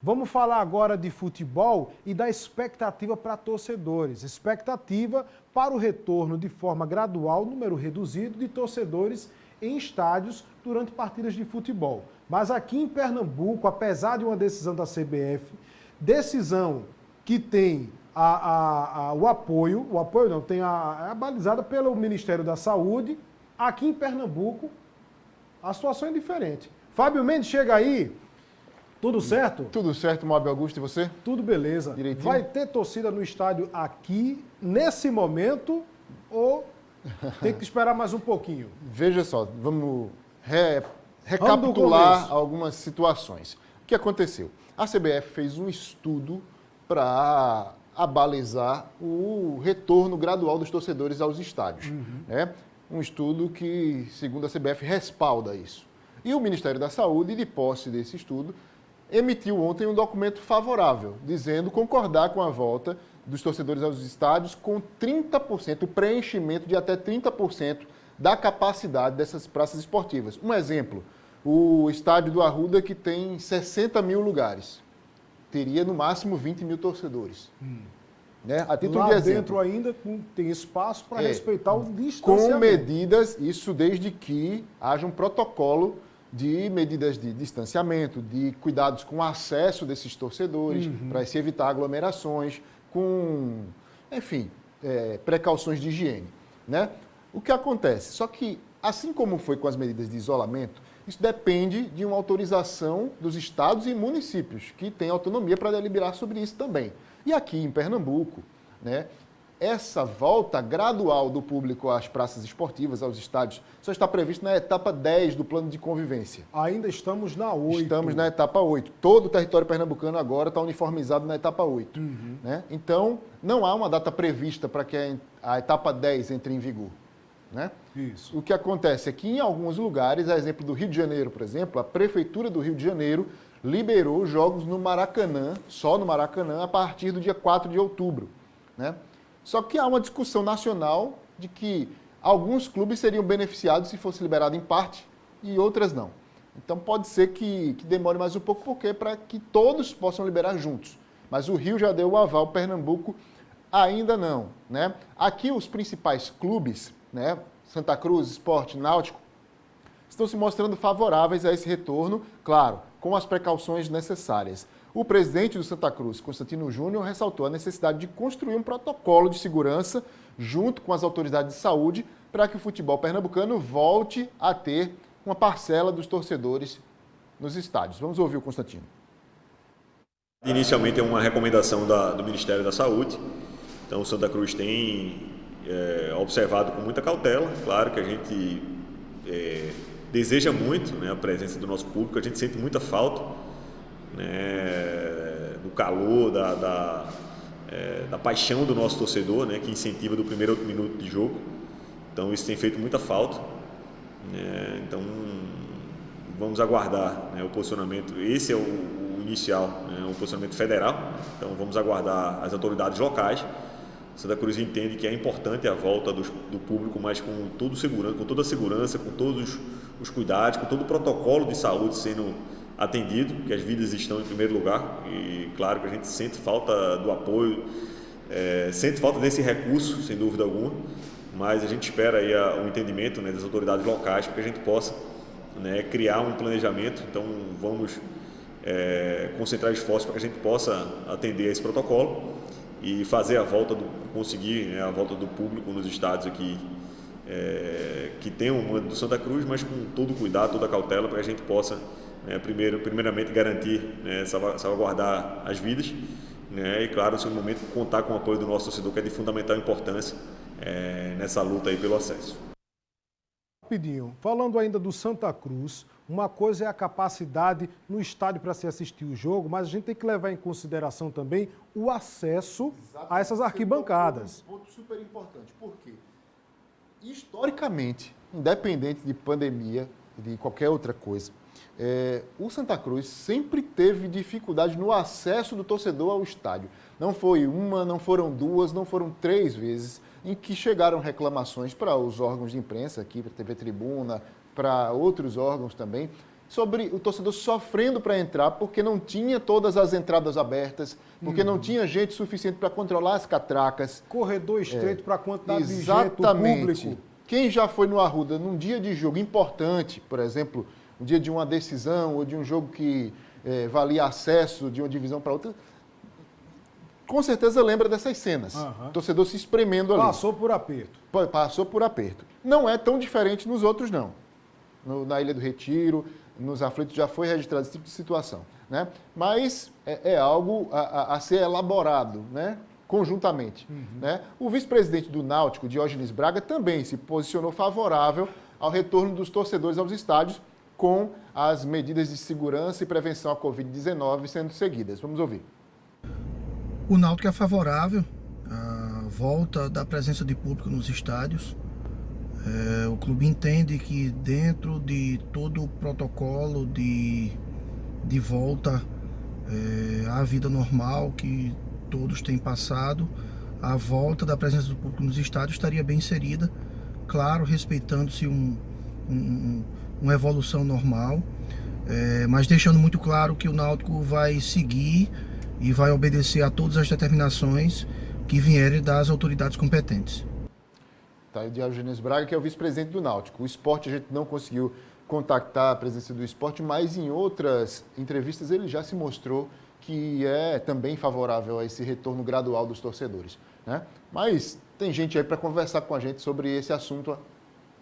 Vamos falar agora de futebol e da expectativa para torcedores. Expectativa para o retorno de forma gradual, número reduzido de torcedores em estádios durante partidas de futebol. Mas aqui em Pernambuco, apesar de uma decisão da CBF, decisão que tem o apoio não, tem a balizada pelo Ministério da Saúde, aqui em Pernambuco a situação é diferente. Fábio Mendes, chega aí. Tudo certo? Tudo certo, Moab Augusto, e você? Tudo beleza. Direitinho? Vai ter torcida no estádio aqui, nesse momento, ou tem que esperar mais um pouquinho? Veja só, vamos recapitular algumas situações. O que aconteceu? A CBF fez um estudo para abalizar o retorno gradual dos torcedores aos estádios. Né? Um estudo que, segundo a CBF, respalda isso. E o Ministério da Saúde, de posse desse estudo, emitiu ontem um documento favorável, dizendo concordar com a volta dos torcedores aos estádios com 30%, o preenchimento de até 30% da capacidade dessas praças esportivas. Um exemplo, o estádio do Arruda, que tem 60 mil lugares, teria no máximo 20 mil torcedores. Né? A título Lá de exemplo, dentro ainda tem espaço para respeitar o distanciamento. com medidas, isso desde que haja um protocolo de medidas de distanciamento, de cuidados com o acesso desses torcedores, para se evitar aglomerações, com, enfim, precauções de higiene. Né? O que acontece? Só que, assim como foi com as medidas de isolamento, isso depende de uma autorização dos estados e municípios, que têm autonomia para deliberar sobre isso também. E aqui em Pernambuco, né, essa volta gradual do público às praças esportivas, aos estádios, só está previsto na etapa 10 do plano de convivência. Ainda estamos na 8. Estamos na etapa 8. Todo o território pernambucano agora está uniformizado na etapa 8. Né? Então, não há uma data prevista para que a etapa 10 entre em vigor. Né? Isso. O que acontece é que em alguns lugares, a exemplo do Rio de Janeiro, por exemplo, a Prefeitura do Rio de Janeiro liberou jogos no Maracanã, só no Maracanã, a partir do dia 4 de outubro. Né? Só que há uma discussão nacional de que alguns clubes seriam beneficiados se fosse liberado em parte e outras não. Então pode ser que demore mais um pouco, porque para que todos possam liberar juntos. Mas o Rio já deu o aval, Pernambuco ainda não. Né? Aqui os principais clubes, né, Santa Cruz, Sport, Náutico, estão se mostrando favoráveis a esse retorno, claro, com as precauções necessárias. O presidente do Santa Cruz, Constantino Júnior, ressaltou a necessidade de construir um protocolo de segurança junto com as autoridades de saúde para que o futebol pernambucano volte a ter uma parcela dos torcedores nos estádios. Vamos ouvir o Constantino. Inicialmente é uma recomendação do Ministério da Saúde, então o Santa Cruz tem observado com muita cautela. Claro que a gente deseja muito, né, a presença do nosso público, a gente sente muita falta, né, do calor, da paixão do nosso torcedor, né, que incentiva do primeiro minuto de jogo. Então isso tem feito muita falta. Então vamos aguardar, né, o posicionamento. Esse é o inicial, né, o posicionamento federal. Então vamos aguardar as autoridades locais. Santa Cruz entende que é importante a volta do público, mas com toda a segurança, com todos os cuidados, com todo o protocolo de saúde sendo atendido, que as vidas estão em primeiro lugar. E claro que a gente sente falta do apoio, sente falta desse recurso, sem dúvida alguma, mas a gente espera aí o entendimento, né, das autoridades locais para que a gente possa, né, criar um planejamento. Então vamos concentrar esforços para que a gente possa atender a esse protocolo e fazer conseguir, né, a volta do público nos estádios aqui, que tem o mando do Santa Cruz, mas com todo o cuidado, toda a cautela, para que a gente possa, né, primeiramente garantir, né, salvaguardar as vidas, né, e claro, no momento, contar com o apoio do nosso torcedor, que é de fundamental importância nessa luta aí pelo acesso. Rapidinho, falando ainda do Santa Cruz, uma coisa é a capacidade no estádio para se assistir o jogo, mas a gente tem que levar em consideração também o acesso a essas arquibancadas. Um ponto super importante, porque historicamente, independente de pandemia, de qualquer outra coisa, o Santa Cruz sempre teve dificuldade no acesso do torcedor ao estádio. Não foi uma, não foram duas, não foram 3 vezes em que chegaram reclamações para os órgãos de imprensa, aqui para a TV Tribuna, para outros órgãos também, sobre o torcedor sofrendo para entrar porque não tinha todas as entradas abertas, porque não tinha gente suficiente para controlar as catracas. Corredor estreito para a quantidade de gente, Exatamente. público. Quem já foi no Arruda num dia de jogo importante, por exemplo, um dia de uma decisão ou de um jogo que valia acesso de uma divisão para outra, com certeza lembra dessas cenas. O torcedor se espremendo ali. Passou por aperto. Passou por aperto. Não é tão diferente nos outros, não. Na Ilha do Retiro, nos Aflitos já foi registrado esse tipo de situação, né? Mas é algo a ser elaborado, né? Conjuntamente. Né? O vice-presidente do Náutico, Diógenes Braga, também se posicionou favorável ao retorno dos torcedores aos estádios com as medidas de segurança e prevenção à Covid-19 sendo seguidas. Vamos ouvir. O Náutico é favorável à volta da presença de público nos estádios. O clube entende que dentro de todo o protocolo de volta à vida normal que todos têm passado, a volta da presença do público nos estádios estaria bem inserida, claro, respeitando-se uma evolução normal, mas deixando muito claro que o Náutico vai seguir e vai obedecer a todas as determinações que vierem das autoridades competentes. Tá aí o Diógenes Braga, que é o vice-presidente do Náutico. O Sport, a gente não conseguiu contactar a presença do Sport, mas em outras entrevistas ele já se mostrou que é também favorável a esse retorno gradual dos torcedores, né? Mas tem gente aí para conversar com a gente sobre esse assunto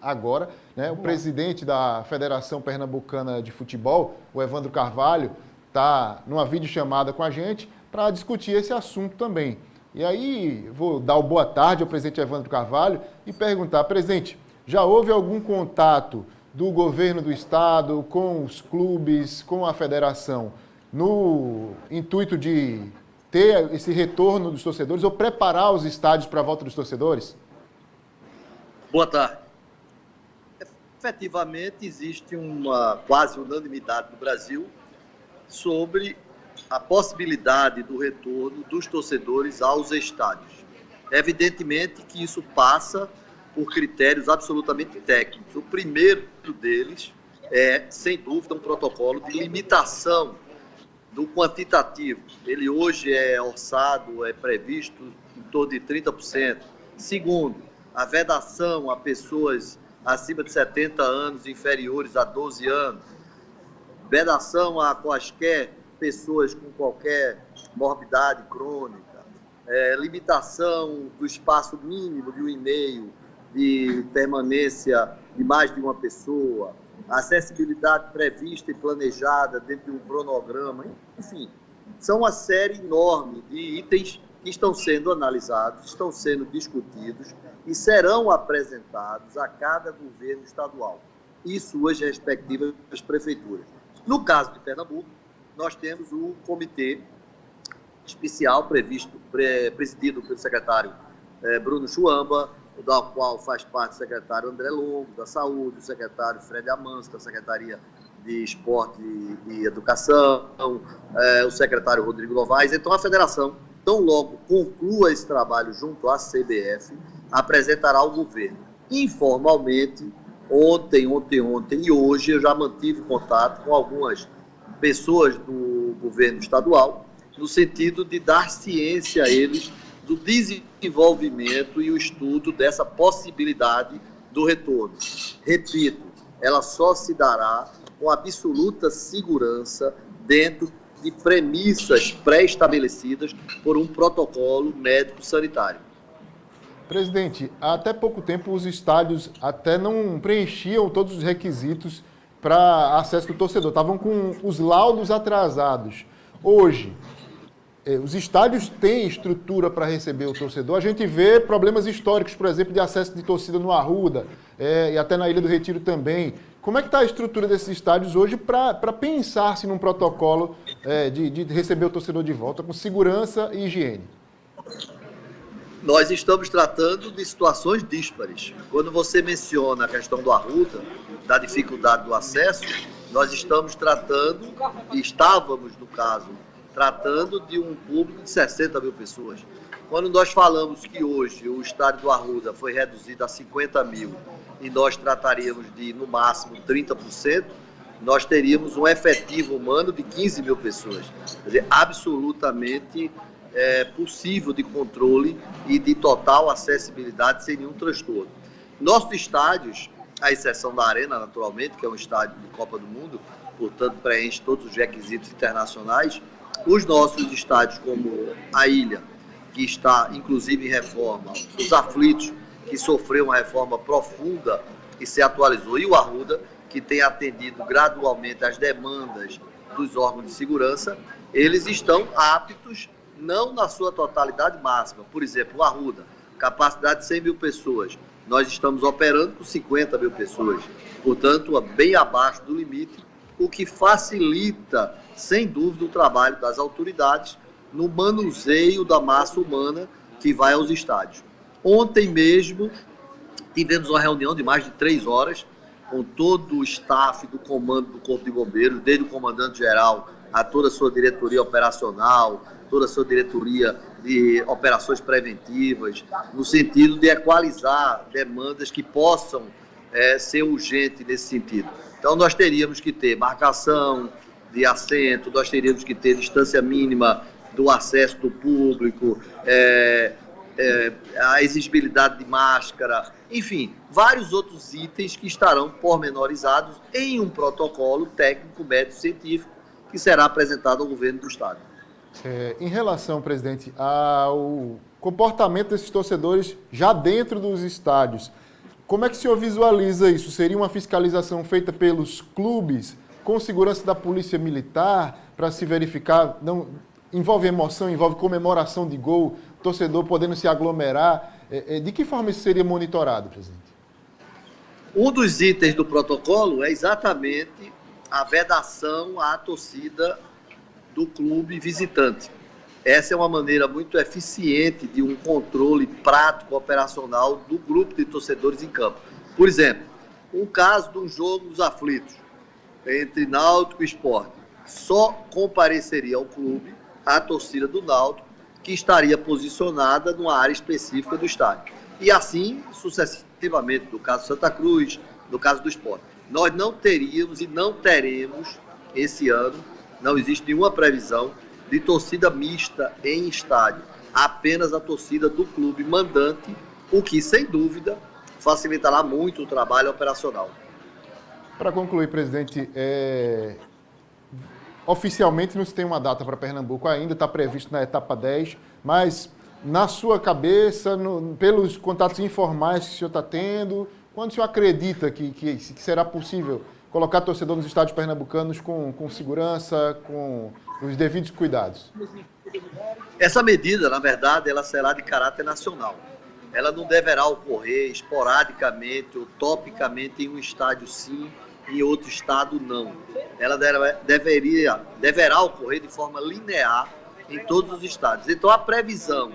agora, né? O presidente da Federação Pernambucana de Futebol, o Evandro Carvalho, está numa videochamada com a gente para discutir esse assunto também. E aí, vou dar o boa tarde ao presidente Evandro Carvalho e perguntar, presidente, já houve algum contato do governo do estado com os clubes, com a federação, no intuito de ter esse retorno dos torcedores ou preparar os estádios para a volta dos torcedores? Boa tarde. Efetivamente, existe uma quase unanimidade no Brasil sobre a possibilidade do retorno dos torcedores aos estádios. Evidentemente que isso passa por critérios absolutamente técnicos. O primeiro deles é, sem dúvida, um protocolo de limitação do quantitativo. Ele hoje é orçado, é previsto em torno de 30%. Segundo, a vedação a pessoas acima de 70 anos, inferiores a 12 anos. Vedação a quaisquer pessoas com qualquer morbidade crônica. Limitação do espaço mínimo de 1,5 de permanência de mais de uma pessoa. Acessibilidade prevista e planejada dentro de um cronograma. Enfim, são uma série enorme de itens que estão sendo analisados, estão sendo discutidos e serão apresentados a cada governo estadual e suas respectivas prefeituras. No caso de Pernambuco, nós temos o comitê especial presidido pelo secretário Bruno Chuamba, da qual faz parte o secretário André Longo, da Saúde, o secretário Fred Amâncio, da Secretaria de Esporte e Educação, o secretário Rodrigo Novaes. Então, a federação, tão logo conclua esse trabalho junto à CBF, apresentará ao governo. Informalmente, ontem e hoje, eu já mantive contato com algumas pessoas do governo estadual, no sentido de dar ciência a eles do desenvolvimento e o estudo dessa possibilidade do retorno. Repito, ela só se dará com absoluta segurança dentro de premissas pré-estabelecidas por um protocolo médico-sanitário. Presidente, até pouco tempo os estádios até não preenchiam todos os requisitos para acesso do torcedor, estavam com os laudos atrasados. Hoje, os estádios têm estrutura para receber o torcedor. A gente vê problemas históricos, por exemplo, de acesso de torcida no Arruda e até na Ilha do Retiro também. Como é que está a estrutura desses estádios hoje para pensar-se num protocolo de receber o torcedor de volta com segurança e higiene? Nós estamos tratando de situações díspares. Quando você menciona a questão do Arruda, da dificuldade do acesso, nós estamos tratando, e estávamos, no caso, tratando de um público de 60 mil pessoas. Quando nós falamos que hoje o estádio do Arruda foi reduzido a 50 mil e nós trataríamos de, no máximo, 30%, nós teríamos um efetivo humano de 15 mil pessoas. Quer dizer, absolutamente possível de controle e de total acessibilidade sem nenhum transtorno. Nossos estádios, à exceção da Arena, naturalmente, que é um estádio de Copa do Mundo, portanto preenche todos os requisitos internacionais, os nossos estádios como a Ilha, que está inclusive em reforma, os Aflitos, que sofreu uma reforma profunda e se atualizou, e o Arruda, que tem atendido gradualmente às demandas dos órgãos de segurança, eles estão aptos, não na sua totalidade máxima. Por exemplo, o Arruda, capacidade de 100 mil pessoas, nós estamos operando com 50 mil pessoas, portanto, bem abaixo do limite, o que facilita, sem dúvida, o trabalho das autoridades no manuseio da massa humana que vai aos estádios. Ontem mesmo, tivemos uma reunião de mais de 3 horas com todo o staff do comando do Corpo de Bombeiros, desde o comandante-geral a toda a sua diretoria operacional, toda a sua diretoria de operações preventivas, no sentido de equalizar demandas que possam ser urgentes nesse sentido. Então, nós teríamos que ter marcação de assento, nós teríamos que ter distância mínima do acesso do público, a exigibilidade de máscara, enfim, vários outros itens que estarão pormenorizados em um protocolo técnico, médico, científico, que será apresentado ao governo do Estado. Em relação, presidente, ao comportamento desses torcedores já dentro dos estádios, como é que o senhor visualiza isso? Seria uma fiscalização feita pelos clubes, com segurança da polícia militar, para se verificar, não envolve emoção, envolve comemoração de gol, torcedor podendo se aglomerar. De que forma isso seria monitorado, presidente? Um dos itens do protocolo é exatamente a vedação à torcida do clube visitante. Essa é uma maneira muito eficiente de um controle prático, operacional do grupo de torcedores em campo. Por exemplo, um caso de um jogo dos Aflitos, entre Náutico e Sport, só compareceria ao clube a torcida do Náutico, que estaria posicionada numa área específica do estádio. E assim, sucessivamente, no caso do Santa Cruz, no caso do Sport. Nós não teríamos e não teremos esse ano, não existe nenhuma previsão de torcida mista em estádio, apenas a torcida do clube mandante, o que, sem dúvida, facilitará muito o trabalho operacional. Para concluir, presidente, oficialmente não se tem uma data para Pernambuco ainda, está previsto na etapa 10, mas na sua cabeça, pelos contatos informais que o senhor está tendo, quando o senhor acredita que será possível colocar torcedor nos estádios pernambucanos com segurança, com os devidos cuidados? Essa medida, na verdade, ela será de caráter nacional. Ela não deverá ocorrer esporadicamente ou topicamente em um estádio sim, em outro estado não. Ela deverá ocorrer de forma linear em todos os estádios. Então, a previsão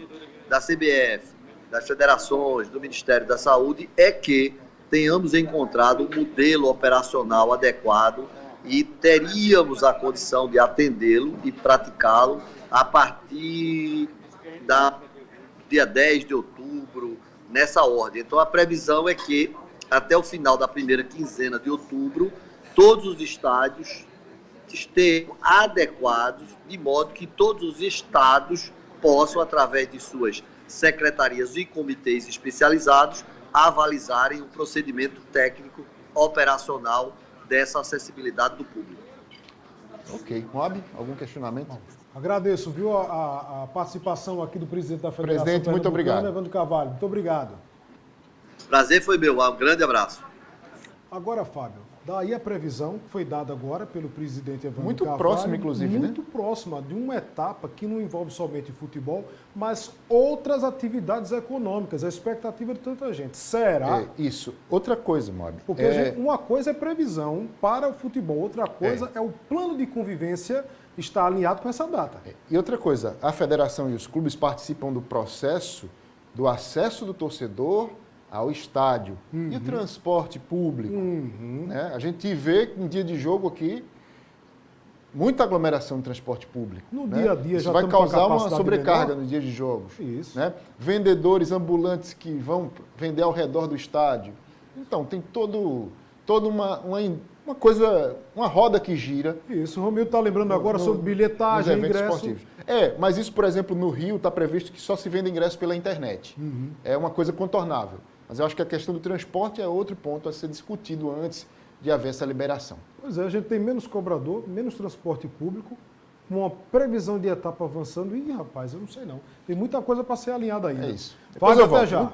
da CBF, das federações, do Ministério da Saúde, é que tenhamos encontrado um modelo operacional adequado e teríamos a condição de atendê-lo e praticá-lo a partir da dia 10 de outubro, nessa ordem. Então, a previsão é que, até o final da primeira quinzena de outubro, todos os estádios estejam adequados, de modo que todos os estados possam, através de suas secretarias e comitês especializados, avalizarem o procedimento técnico operacional dessa acessibilidade do público. Ok. Moab, algum questionamento? Agradeço, viu, a participação aqui do presidente da Federação Presidente, muito obrigado. Evandro Carvalho. Muito obrigado. Prazer foi meu. Um grande abraço. Agora, Fábio, daí a previsão que foi dada agora pelo presidente Evandro Muito Carvalho. próxima, inclusive, muito próxima de uma etapa que não envolve somente futebol, mas outras atividades econômicas. A expectativa de tanta gente. Será? Isso. Outra coisa, Moab. Porque uma coisa é previsão para o futebol, outra coisa é o plano de convivência estar alinhado com essa data. E outra coisa, a federação e os clubes participam do processo do acesso do torcedor ao estádio e o transporte público. Né? A gente vê em dia de jogo aqui muita aglomeração no transporte público. No né? dia a dia isso já vai estamos com a causar uma capacidade sobrecarga menor. nos dias de jogos. Isso. Né? Vendedores ambulantes que vão vender ao redor do estádio. Então, tem toda uma uma roda que gira. Isso, o Romildo está lembrando agora sobre bilhetagem, nos eventos ingresso. esportivos. Mas isso, por exemplo, no Rio está previsto que só se venda ingresso pela internet. É uma coisa contornável. Mas eu acho que a questão do transporte é outro ponto a ser discutido antes de haver essa liberação. Pois é, a gente tem menos cobrador, menos transporte público, uma previsão de etapa avançando. Ih, rapaz, eu não sei não. Tem muita coisa para ser alinhada ainda. É isso. Fábio, Depois eu até volto, já. viu?